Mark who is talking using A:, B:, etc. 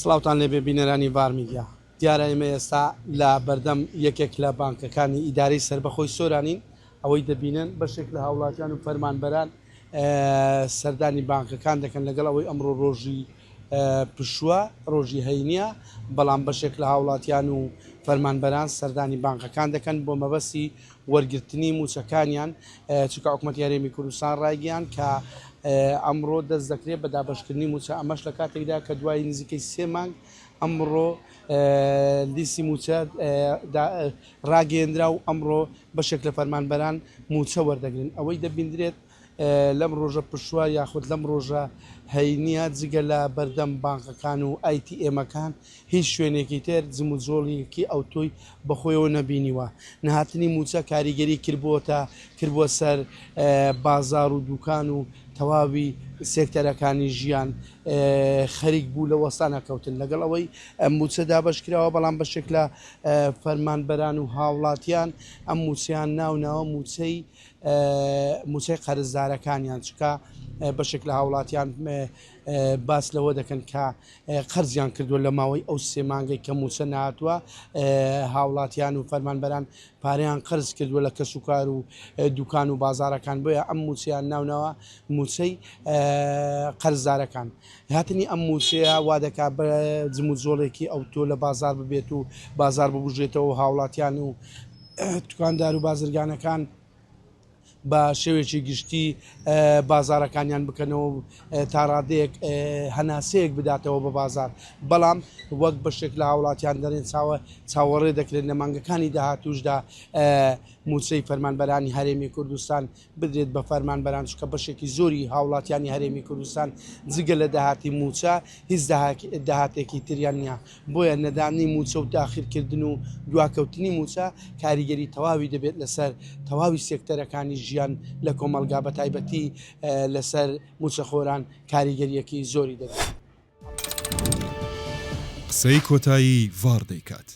A: سڵاوتان لێبێ بینەرانی ڤارمیدیا دیارە ئێمە ئێستا لە بەردەم یەکێک لە بانکەکانی ئیدارەی سربەخۆی سۆرانین ئەوەی دەبینن بەشێک لە هاوڵاتیان و فەرمانبەران سەردانی بانکەکان دەکەن لەگەڵ ئەوەی ئەمڕۆ ڕۆژی پشووە ڕۆژی هەینیە بەڵام بەشێک لە هاوڵاتیان و فەرمانبەران سەردانی بانکەکان دەکەن بۆ مەبەستی وەرگرتنی موچەکانیان چکە حکوومەتی هەرێمی کوردستان ڕایگەیان کە ئەمڕۆ دەست دەکرێت بە دابەشکردنی موچە ئەمەش لە کاتێکدا کە دوای نزیکەی 3 مانگ ئەمڕۆ لیستی موچە ڕاگەیەندرا و ئەمڕۆ بەشێک لە فەرمانبەران موچە وەردەگرن ئەوەی دەبیندرێت لەم ڕۆژە پشووە یاخود لەم ڕۆژە هەینیە جگە لە بەردەم بانکەکان و ئایتیئێمەکان هیچ شوێنێکی تر جم و جۆڵێکی ئەوتۆی بەخۆیەوە نەبینیوە نەهاتنی موچە کاریگەری کردبووە سەر بازار و دوکان و تەواوی سێکتەرەکانی ژیان خەریک بوو لە وەستانە کەوتن لەگەڵ ئەوەی موچە دابەشکراوە بەڵام بەشێک لە فەرمانبەران و هاوڵاتیان ئەم موچیان ناوناوە موچەی قەرزدارەکانیان چکە بەشێک لە هاوڵاتیان باس لەوە دەکەن کە قەرزیان کردووە لە ماوەی ئەو 3 مانگەی کە موچە نهاتووە هاوڵاتیان و فەرمانبەران پارەیان قەرز کردووە لە کەسوکار و دوکان و بازارەکان بۆیە ئەم موچیان ناونەوە موچەی قەرزدارەکان هاتنی ئەم موچەیە وا دەکات بە جم و جۆڵێکی ئەوتۆ لە بازار ببێت و بازار ببوژێتەوە هاوڵاتیان و دوکاندار و بازرگانەکان بە شێوێکی گشتی بازارەکانیان بکەنەوە تا ڕادەیەک هەناسەیەک بداتەوە بە بازار بەڵام وەک بەشێک لە هاوڵاتیان دەرێن چاوەڕێ دەکرێت لە مانگەکانی داهاتووشدا موچەی فەرمانبەرانی هەرێمی کوردستان بدرێت بە فەرمانبەران چکە بەشێکی زۆری هاوڵاتیانی هەرێمی کوردستان جگە لە داهاتی موچە هیچ داهاتێکی تریان نییە بۆیە نەدانی موچە و داخیرکردن و دواکەوتنی موچە کاریگەری تەواوی دەبێت لەسەر تەواوی سێکتەرەکانی ژیان لە کۆمەلگا بە تایبەتی لەسەر موچەخۆران کاریگەریەکی زۆری دەبێت.
B: قسەی کۆتایی ڤار دەیکات.